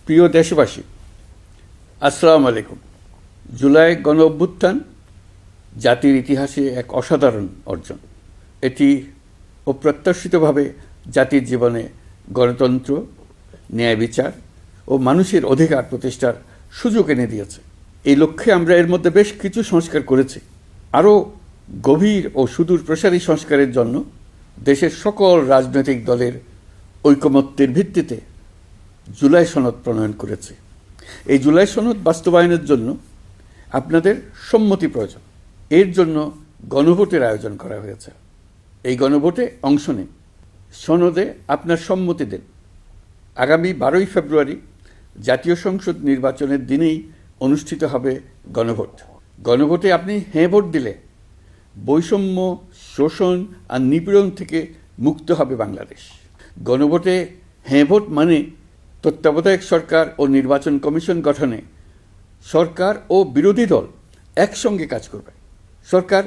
প্রিয় দেশবাসী, আসসালামু আলাইকুম। জুলাই গণ অভ্যুত্থান জাতির ইতিহাসে এক অসাধারণ অর্জন। এটি অপ্রত্যাশিতভাবে জাতির জীবনে গণতন্ত্র, ন্যায় বিচার ও মানুষের অধিকার প্রতিষ্ঠার সুযোগ এনে দিয়েছে। এই লক্ষ্যে আমরা এর মধ্যে বেশ কিছু সংস্কার করেছি। আরও গভীর ও সুদূর প্রসারী সংস্কারের জন্য দেশের সকল রাজনৈতিক দলের ঐকমত্যের ভিত্তিতে জুলাই সনদ প্রণয়ন করেছে। এই জুলাই সনদ বাস্তবায়নের জন্য আপনাদের সম্মতি প্রয়োজন। এর জন্য গণভোটের আয়োজন করা হয়েছে। এই গণভোটে অংশ নিন, সনদে আপনার সম্মতি দেন। আগামী 12ই ফেব্রুয়ারি জাতীয় সংসদ নির্বাচনের দিনেই অনুষ্ঠিত হবে গণভোট। গণভোটে আপনি হ্যাঁ ভোট দিলে বৈষম্য, শোষণ আর নিপীড়ন থেকে মুক্ত হবে বাংলাদেশ। গণভোটে হ্যাঁ ভোট মানে তত্ত্বাবধায়ক সরকার ও নির্বাচন কমিশন গঠনে সরকার ও বিরোধী দল একসঙ্গে কাজ করবে। সরকার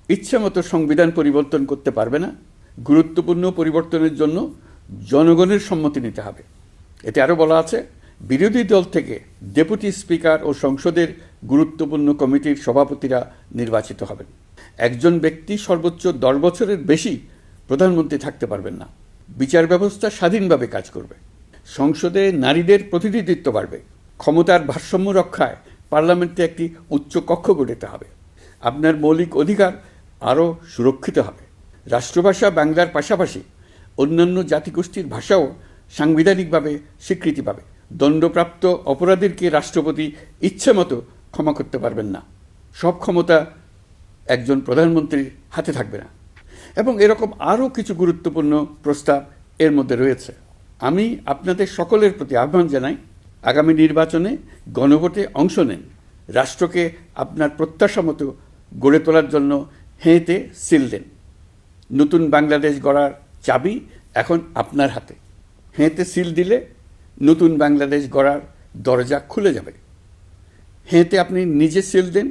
ইচ্ছামতো সংবিধান পরিবর্তন করতে পারবে না। গুরুত্বপূর্ণ পরিবর্তনের জন্য জনগণের সম্মতি নিতে হবে। এতে আরও বলা আছে, বিরোধী দল থেকে ডেপুটি স্পিকার ও সংসদের গুরুত্বপূর্ণ কমিটির সভাপতিরা নির্বাচিত হবেন। একজন ব্যক্তি সর্বোচ্চ 10 বছরের বেশি প্রধানমন্ত্রী থাকতে পারবেন না। বিচার ব্যবস্থা স্বাধীনভাবে কাজ করবে। সংসদে নারীদের প্রতিনিধিত্ব বাড়বে। ক্ষমতার ভারসাম্য রক্ষায় পার্লামেন্টে একটি উচ্চ কক্ষ গঠিত হবে। আপনার মৌলিক অধিকার আরও সুরক্ষিত হবে। রাষ্ট্রভাষা বাংলার পাশাপাশি অন্যান্য জাতিগোষ্ঠীর ভাষাও সাংবিধানিকভাবে স্বীকৃতি পাবে। দণ্ডপ্রাপ্ত অপরাধীকে রাষ্ট্রপতি ইচ্ছেমতো ক্ষমা করতে পারবেন না। সব ক্ষমতা একজন প্রধানমন্ত্রীর হাতে থাকবে না। এবং এরকম আরও কিছু গুরুত্বপূর্ণ প্রস্তাব এর মধ্যে রয়েছে। আমি আপনাদের সকলের প্রতি আহ্বান জানাই, আগামী নির্বাচনে গণভোটে অংশ নেন। রাষ্ট্রকে আপনার প্রত্যাশা মতো গড়ে তোলার জন্য হেঁতে সিল দেন। নতুন বাংলাদেশ গড়ার চাবি এখন আপনার হাতে। হেঁতে সিল দিলে নতুন বাংলাদেশ গড়ার দরজা খুলে যাবে। হেঁতে আপনি নিজে সিল দেন,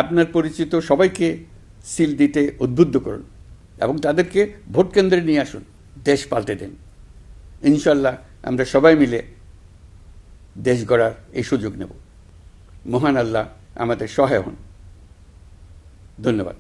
আপনার পরিচিত সবাইকে সিল দিতে উদ্বুদ্ধ করুন এবং তাদেরকে ভোট কেন্দ্রে নিয়ে আসুন। দেশ পাল্টে দেন। ইনশাল্লাহ আমরা সবাই মিলে দেশ গড়ার এই সুযোগ নেব। মহান আল্লাহ আমাদের সহায় হন। ধন্যবাদ।